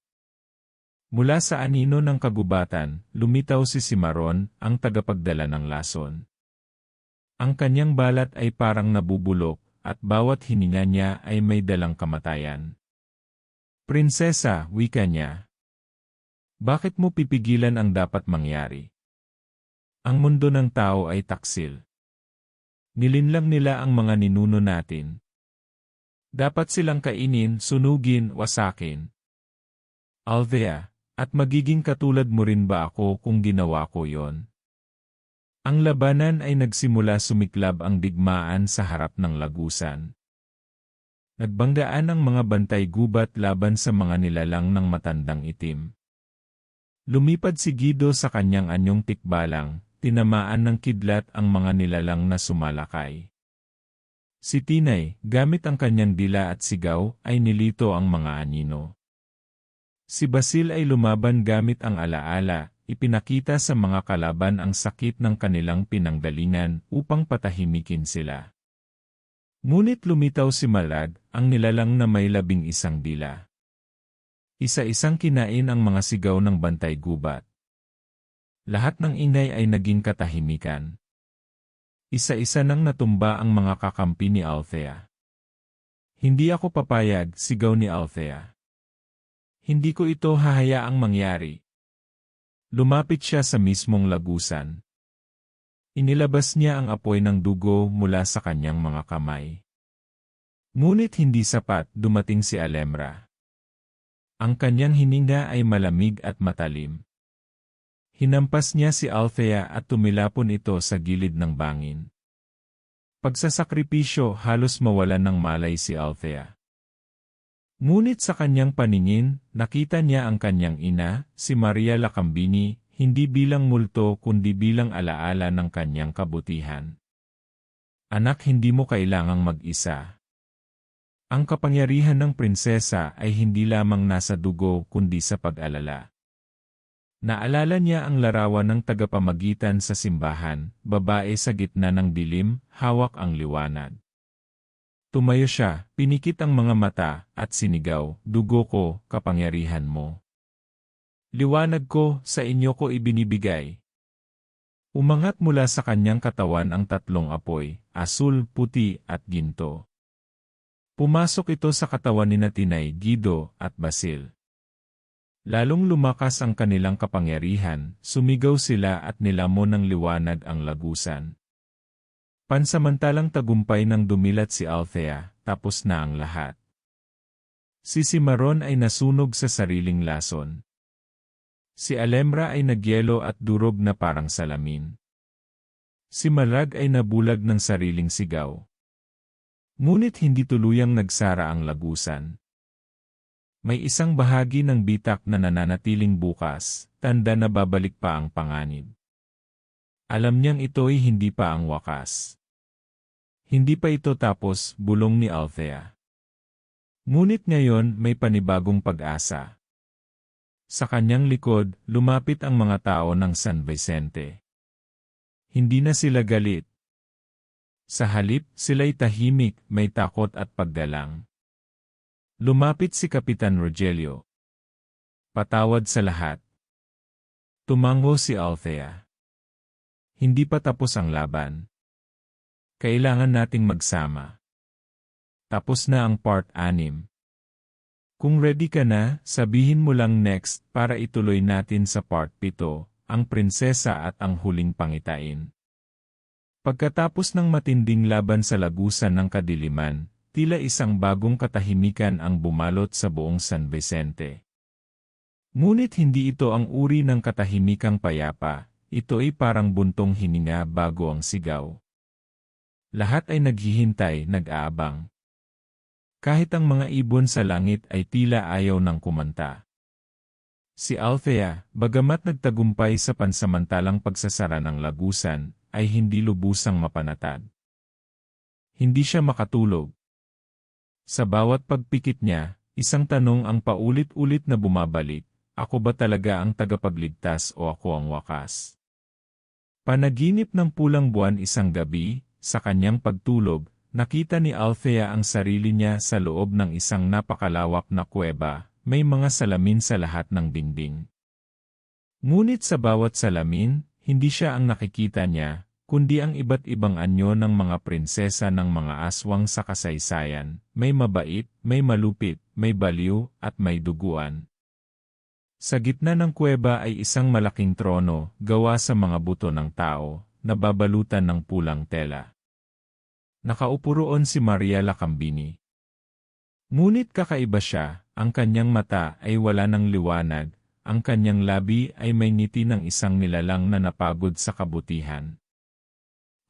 Mula sa anino ng kagubatan, lumitaw si Cimarron, ang tagapagdala ng lason. Ang kanyang balat ay parang nabubulok, at bawat hininga niya ay may dalang kamatayan. Prinsesa, wika niya. Bakit mo pipigilan ang dapat mangyari? Ang mundo ng tao ay taksil. Nilinlang nila ang mga ninuno natin. Dapat silang kainin, sunugin, wasakin. Althea, at magiging katulad mo rin ba ako kung ginawa ko yon? Ang labanan ay nagsimula, sumiklab ang digmaan sa harap ng lagusan. Nagbanggaan ang mga bantay gubat laban sa mga nilalang ng matandang itim. Lumipad si Guido sa kanyang anyong tikbalang, tinamaan ng kidlat ang mga nilalang na sumalakay. Si Tinay, gamit ang kanyang dila at sigaw, ay nilito ang mga anino. Si Basil ay lumaban gamit ang alaala, ipinakita sa mga kalaban ang sakit ng kanilang pinanggalingan upang patahimikin sila. Ngunit lumitaw si Malad, ang nilalang na may 11 dila. Isa-isang kinain ang mga sigaw ng bantay gubat. Lahat ng ingay ay naging katahimikan. Isa-isa nang natumba ang mga kakampi ni Althea. Hindi ako papayag, sigaw ni Althea. Hindi ko ito hahayaang mangyari. Lumapit siya sa mismong lagusan. Inilabas niya ang apoy ng dugo mula sa kanyang mga kamay. Ngunit hindi sapat, dumating si Alemra. Ang kanyang hininga ay malamig at matalim. Hinampas niya si Althea at tumilapon ito sa gilid ng bangin. Pagsasakripisyo, halos mawalan ng malay si Althea. Ngunit sa kanyang paningin, nakita niya ang kanyang ina, si Maria Lacambini, hindi bilang multo kundi bilang alaala ng kanyang kabutihan. Anak, hindi mo kailangang mag-isa. Ang kapangyarihan ng prinsesa ay hindi lamang nasa dugo kundi sa pag-alala. Naalala niya ang larawan ng tagapamagitan sa simbahan, babae sa gitna ng dilim, hawak ang liwanag. Tumayo siya, pinikit ang mga mata, at sinigaw, "Dugo ko, kapangyarihan mo. Liwanag ko, sa inyo ko ibinibigay." Umangat mula sa kanyang katawan ang tatlong apoy, asul, puti, at ginto. Pumasok ito sa katawan ni Tinay, Guido, at Basil. Lalong lumakas ang kanilang kapangyarihan, sumigaw sila at nilamon ng liwanag ang lagusan. Pansamantalang tagumpay ng dumilat si Althea, tapos na ang lahat. Si Cimarron ay nasunog sa sariling lason. Si Alemra ay nagyelo at durog na parang salamin. Si Malag ay nabulag ng sariling sigaw. Ngunit hindi tuluyang nagsara ang lagusan. May isang bahagi ng bitak na nananatiling bukas, tanda na babalik pa ang panganib. Alam niyang ito'y hindi pa ang wakas. Hindi pa ito tapos, bulong ni Althea. Ngunit ngayon may panibagong pag-asa. Sa kanyang likod, lumapit ang mga tao ng San Vicente. Hindi na sila galit. Sa halip, sila'y tahimik, may takot at paggalang. Lumapit si Kapitan Rogelio. Patawad sa lahat. Tumango si Althea. Hindi pa tapos ang laban. Kailangan nating magsama. Tapos na ang part 6. Kung ready ka na, sabihin mo lang next para ituloy natin sa part 7, ang prinsesa at ang huling pangitain. Pagkatapos ng matinding laban sa lagusan ng kadiliman, tila isang bagong katahimikan ang bumalot sa buong San Vicente. Ngunit hindi ito ang uri ng katahimikang payapa, ito ay parang buntong hininga bago ang sigaw. Lahat ay naghihintay, nag-aabang. Kahit ang mga ibon sa langit ay tila ayaw ng kumanta. Si Althea, bagamat nagtagumpay sa pansamantalang pagsasara ng lagusan, ay hindi lubusang mapanatag. Hindi siya makatulog. Sa bawat pagpikit niya, isang tanong ang paulit-ulit na bumabalik, ako ba talaga ang tagapagligtas o ako ang wakas? Panaginip ng pulang buwan isang gabi, sa kanyang pagtulog, nakita ni Althea ang sarili niya sa loob ng isang napakalawak na kuweba, may mga salamin sa lahat ng dingding. Ngunit sa bawat salamin, hindi siya ang nakikita niya, kundi ang iba't ibang anyo ng mga prinsesa ng mga aswang sa kasaysayan, may mabait, may malupit, may baliw, at may duguan. Sa gitna ng kuweba ay isang malaking trono, gawa sa mga buto ng tao, nababalutan ng pulang tela. Nakaupo roon si Maria Lacambini. Ngunit kakaiba siya, ang kanyang mata ay wala ng liwanag, ang kanyang labi ay may ngiti ng isang nilalang na napagod sa kabutihan.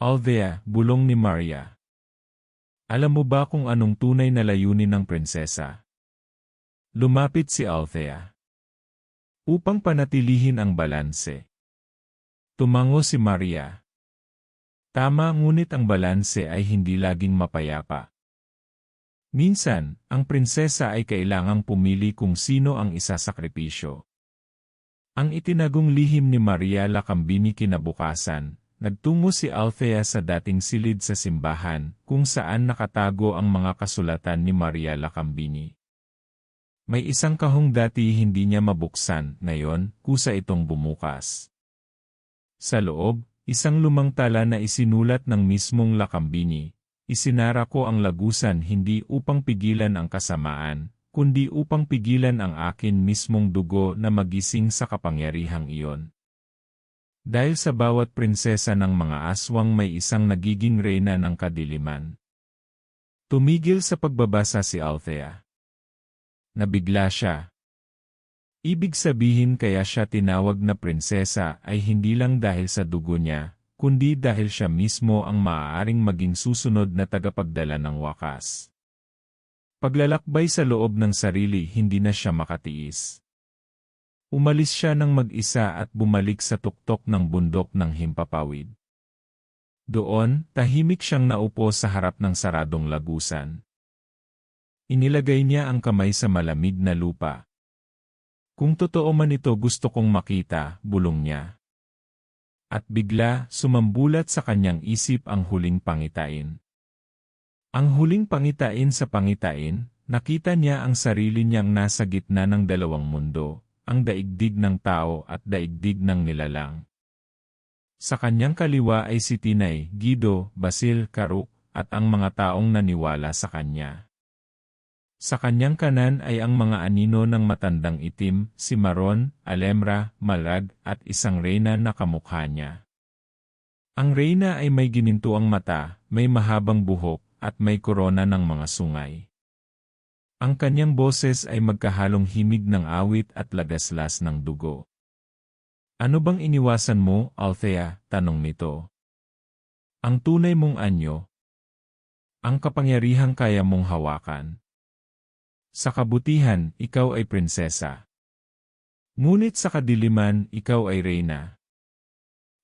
Althea, bulong ni Maria. Alam mo ba kung anong tunay na layunin ng prinsesa? Lumapit si Althea. Upang panatilihin ang balanse. Tumango si Maria. Tama, ngunit ang balanse ay hindi laging mapayapa. Minsan, ang prinsesa ay kailangang pumili kung sino ang isasakripisyo. Ang itinagong lihim ni Maria Lacambini kinabukasan, nagtungo si Althea sa dating silid sa simbahan, kung saan nakatago ang mga kasulatan ni Maria Lacambini. May isang kahong dati hindi niya mabuksan, ngayon, kusa itong bumukas. Sa loob, isang lumang tala na isinulat ng mismong Lacambini, isinara ko ang lagusan hindi upang pigilan ang kasamaan, kundi upang pigilan ang akin mismong dugo na magising sa kapangyarihang iyon. Dahil sa bawat prinsesa ng mga aswang may isang nagiging reyna ng kadiliman. Tumigil sa pagbabasa si Althea. Nabigla siya. Ibig sabihin kaya siya tinawag na prinsesa ay hindi lang dahil sa dugo niya, kundi dahil siya mismo ang maaaring maging susunod na tagapagdala ng wakas. Paglalakbay sa loob ng sarili, hindi na siya makatiis. Umalis siya ng mag-isa at bumalik sa tuktok ng bundok ng himpapawid. Doon, tahimik siyang naupo sa harap ng saradong lagusan. Inilagay niya ang kamay sa malamig na lupa. Kung totoo man ito, gusto kong makita, bulong niya. At bigla, sumambulat sa kanyang isip ang huling pangitain. Ang huling pangitain sa pangitain, nakita niya ang sarili niyang nasa gitna ng dalawang mundo, ang daigdig ng tao at daigdig ng nilalang. Sa kanyang kaliwa ay si Tinay, Guido, Basil, Karuk, at ang mga taong naniwala sa kanya. Sa kanyang kanan ay ang mga anino ng matandang itim, si Maron, Alemra, Malag, at isang reyna na kamukha niya. Ang reyna ay may ginintuang mata, may mahabang buhok, at may korona ng mga sungay. Ang kanyang boses ay magkahalong himig ng awit at lagaslas ng dugo. Ano bang iniwasan mo, Althea? Tanong nito. Ang tunay mong anyo. Ang kapangyarihang kaya mong hawakan. Sa kabutihan, ikaw ay prinsesa. Ngunit sa kadiliman, ikaw ay reyna.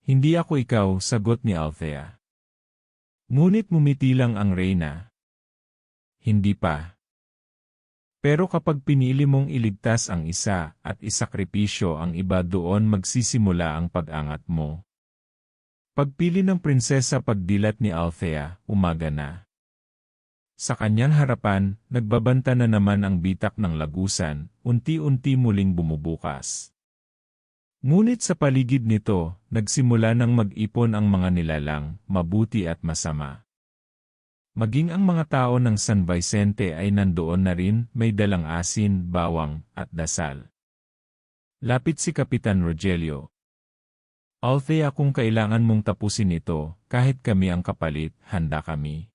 Hindi ako ikaw, sagot ni Althea. Ngunit mumiti lang ang reyna. Hindi pa. Pero kapag pinili mong iligtas ang isa at isakripisyo ang iba, doon magsisimula ang pag-angat mo. Pagpili ng prinsesa, pagdilat ni Althea, umaga na. Sa kanyang harapan, nagbabanta na naman ang bitak ng lagusan, unti-unti muling bumubukas. Ngunit sa paligid nito, nagsimula nang mag-ipon ang mga nilalang, mabuti at masama. Maging ang mga tao ng San Vicente ay nandoon na rin, may dalang asin, bawang, at dasal. Lapit si Kapitan Rogelio. Althea, kung kailangan mong tapusin ito, kahit kami ang kapalit, handa kami.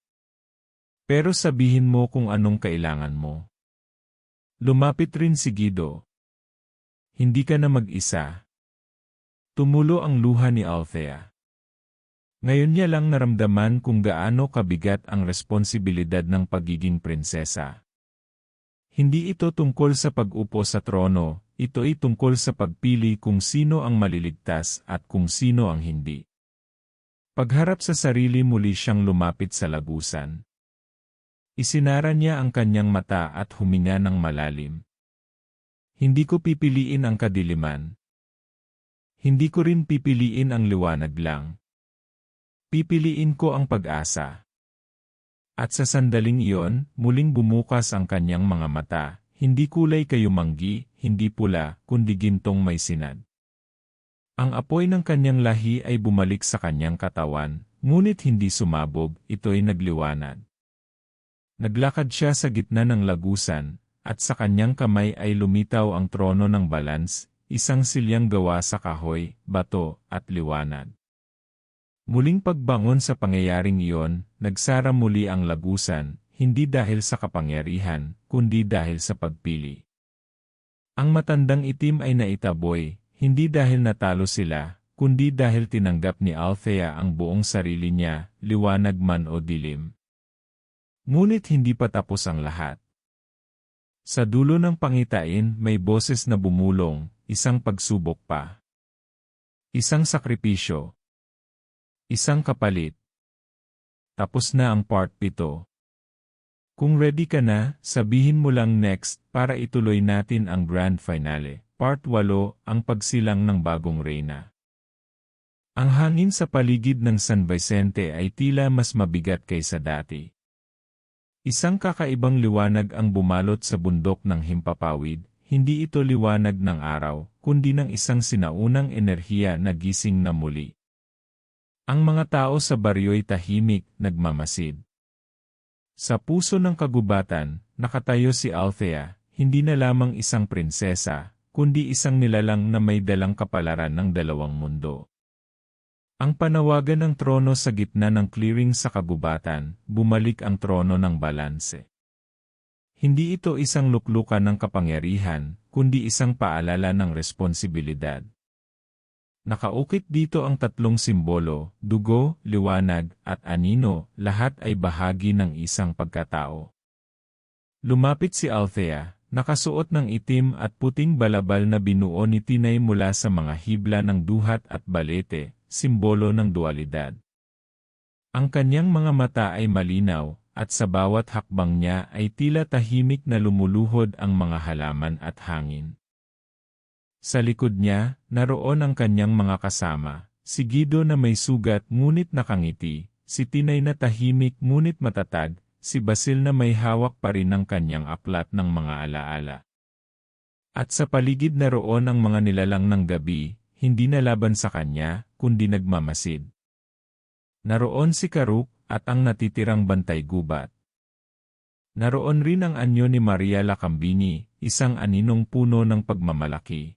Pero sabihin mo kung anong kailangan mo. Lumapit rin si Guido. Hindi ka na mag-isa. Tumulo ang luha ni Althea. Ngayon niya lang naramdaman kung gaano kabigat ang responsibilidad ng pagiging prinsesa. Hindi ito tungkol sa pag-upo sa trono, ito ay tungkol sa pagpili kung sino ang maliligtas at kung sino ang hindi. Pagharap sa sarili, muli siyang lumapit sa lagusan. Isinara niya ang kanyang mata at huminga ng malalim. Hindi ko pipiliin ang kadiliman. Hindi ko rin pipiliin ang liwanag lang. Pipiliin ko ang pag-asa. At sa sandaling iyon, muling bumukas ang kanyang mga mata, hindi kulay kayumanggi, hindi pula, kundi gintong may sinad. Ang apoy ng kanyang lahi ay bumalik sa kanyang katawan, ngunit hindi sumabog, ito'y nagliwanag. Naglakad siya sa gitna ng lagusan, at sa kanyang kamay ay lumitaw ang trono ng balans, isang silyang gawa sa kahoy, bato, at liwanag. Muling pagbangon sa pangyayaring iyon, nagsara muli ang lagusan, hindi dahil sa kapangyarihan, kundi dahil sa pagpili. Ang matandang itim ay naitaboy, hindi dahil natalo sila, kundi dahil tinanggap ni Althea ang buong sarili niya, liwanag man o dilim. Ngunit hindi pa tapos ang lahat. Sa dulo ng pangitain may boses na bumulong, isang pagsubok pa. Isang sakripisyo. Isang kapalit. Tapos na ang part 7. Kung ready ka na, sabihin mo lang next para ituloy natin ang grand finale. Part 8, ang pagsilang ng bagong reyna. Ang hangin sa paligid ng San Vicente ay tila mas mabigat kaysa dati. Isang kakaibang liwanag ang bumalot sa bundok ng himpapawid, hindi ito liwanag ng araw, kundi ng isang sinaunang enerhiya na gising na muli. Ang mga tao sa baryo'y tahimik, nagmamasid. Sa puso ng kagubatan, nakatayo si Althea, hindi na lamang isang prinsesa, kundi isang nilalang na may dalang kapalaran ng dalawang mundo. Ang panawagan ng trono sa gitna ng clearing sa kagubatan, bumalik ang trono ng balanse. Hindi ito isang luklukan ng kapangyarihan, kundi isang paalala ng responsibilidad. Nakaukit dito ang tatlong simbolo, dugo, liwanag, at anino, lahat ay bahagi ng isang pagkatao. Lumapit si Althea, nakasuot ng itim at puting balabal na binuo ni Tinay mula sa mga hibla ng duhat at balete, simbolo ng dualidad. Ang kanyang mga mata ay malinaw, at sa bawat hakbang niya ay tila tahimik na lumuluhod ang mga halaman at hangin. Sa likod niya, naroon ang kanyang mga kasama, si Guido na may sugat ngunit nakangiti, si Tinay na tahimik ngunit matatag, si Basil na may hawak pa rin ng kanyang aklat ng mga alaala. At sa paligid naroon ang mga nilalang ng gabi, hindi na laban sa kanya, kundi nagmamasid. Naroon si Karuk at ang natitirang bantay gubat. Naroon rin ang anyo ni Maria Lacambini, isang aninong puno ng pagmamalaki.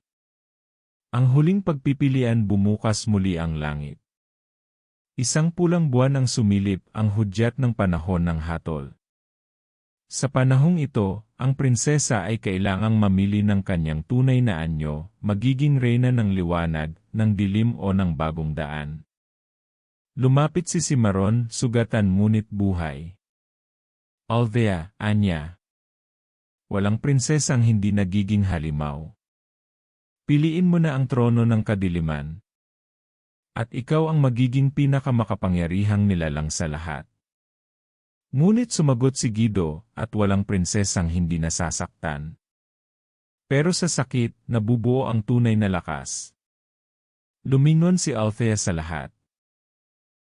Ang huling pagpipilian bumukas muli ang langit. Isang pulang buwan ang sumilip ang hudyat ng panahon ng hatol. Sa panahong ito, ang prinsesa ay kailangang mamili ng kanyang tunay na anyo, magiging reyna ng liwanag, ng dilim o ng bagong daan. Lumapit si Cimarron, sugatan ngunit buhay. Althea, Anya. Walang prinsesang hindi nagiging halimaw. Piliin mo na ang trono ng kadiliman. At ikaw ang magiging pinakamakapangyarihang nilalang sa lahat. Ngunit sumagot si Guido, at walang prinsesang hindi nasasaktan. Pero sa sakit, nabubuo ang tunay na lakas. Lumingon si Althea sa lahat.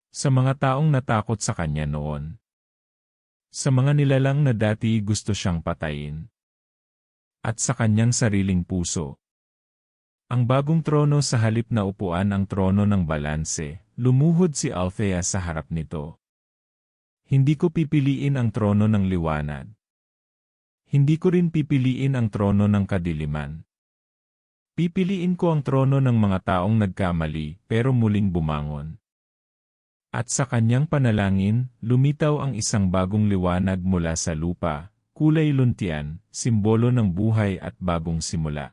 Sa mga taong natakot sa kanya noon. Sa mga nilalang na dati gusto siyang patayin. At sa kanyang sariling puso. Ang bagong trono sa halip na upuan ang trono ng balanse, lumuhod si Althea sa harap nito. Hindi ko pipiliin ang trono ng liwanag. Hindi ko rin pipiliin ang trono ng kadiliman. Pipiliin ko ang trono ng mga taong nagkamali pero muling bumangon. At sa kanyang panalangin, lumitaw ang isang bagong liwanag mula sa lupa, kulay luntian, simbolo ng buhay at bagong simula.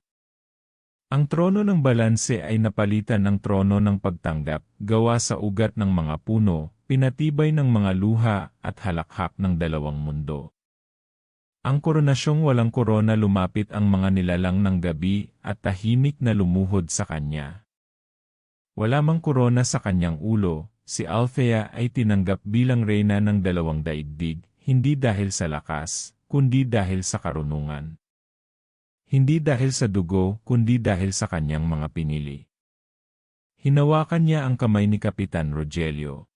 Ang trono ng balanse ay napalitan ng trono ng pagtanggap, gawa sa ugat ng mga puno, pinatibay ng mga luha at halakhak ng dalawang mundo. Ang koronasyong walang korona lumapit ang mga nilalang ng gabi at tahimik na lumuhod sa kanya. Wala mang korona sa kanyang ulo, si Althea ay tinanggap bilang reyna ng dalawang daigdig, hindi dahil sa lakas, kundi dahil sa karunungan. Hindi dahil sa dugo, kundi dahil sa kanyang mga pinili. Hinawakan niya ang kamay ni Kapitan Rogelio.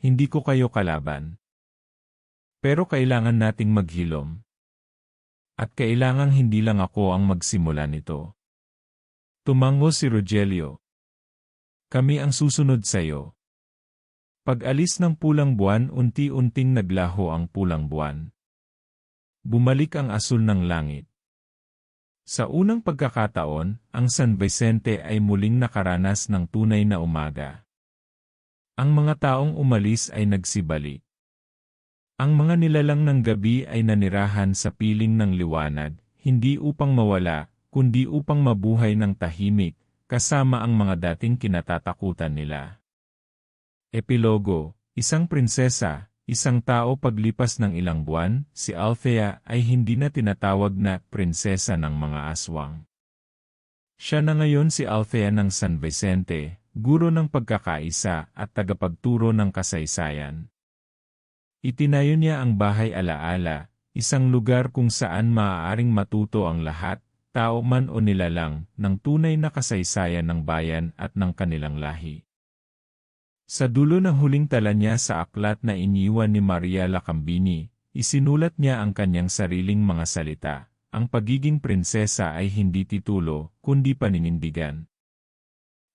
Hindi ko kayo kalaban. Pero kailangan nating maghilom. At kailangang hindi lang ako ang magsimula nito. Tumango si Rogelio. Kami ang susunod sa iyo. Pag-alis ng pulang buwan, unti-unting naglaho ang pulang buwan. Bumalik ang asul ng langit. Sa unang pagkakataon, ang San Vicente ay muling nakaranas ng tunay na umaga. Ang mga taong umalis ay nagsibalik. Ang mga nilalang ng gabi ay nanirahan sa piling ng liwanag, hindi upang mawala, kundi upang mabuhay ng tahimik, kasama ang mga dating kinatatakutan nila. Epilogo, isang prinsesa, isang tao. Paglipas ng ilang buwan, si Althea ay hindi na tinatawag na prinsesa ng mga aswang. Siya na ngayon si Althea ng San Vicente, guro ng pagkakaisa at tagapagturo ng kasaysayan. Itinayo niya ang bahay alaala, isang lugar kung saan maaaring matuto ang lahat, tao man o nilalang, ng tunay na kasaysayan ng bayan at ng kanilang lahi. Sa dulo ng huling tala niya sa aklat na iniwan ni Maria Lacambini, isinulat niya ang kanyang sariling mga salita. Ang pagiging prinsesa ay hindi titulo, kundi paninindigan.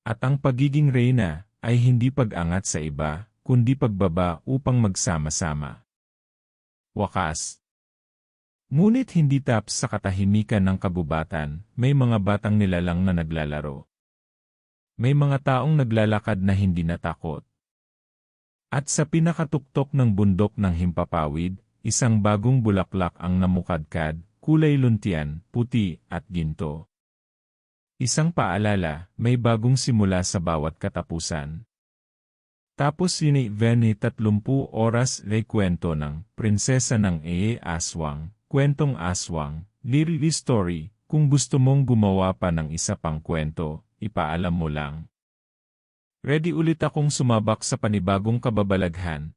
At ang pagiging reyna ay hindi pag-angat sa iba, kundi pagbaba upang magsama-sama. Wakas. Ngunit hindi taps sa katahimikan ng kabubatan, may mga batang nilalang na naglalaro. May mga taong naglalakad na hindi natakot. At sa pinakatuktok ng bundok ng himpapawid, isang bagong bulaklak ang namukadkad, kulay luntian, puti, at ginto. Isang paalala, may bagong simula sa bawat katapusan. Tapos yun 30 oras ay kwento ng Prinsesa ng Aswang, Kwentong Aswang, Lily Story. Kung gusto mong gumawa pa ng isa pang kwento, ipaalam mo lang. Ready ulit akong sumabak sa panibagong kababalaghan.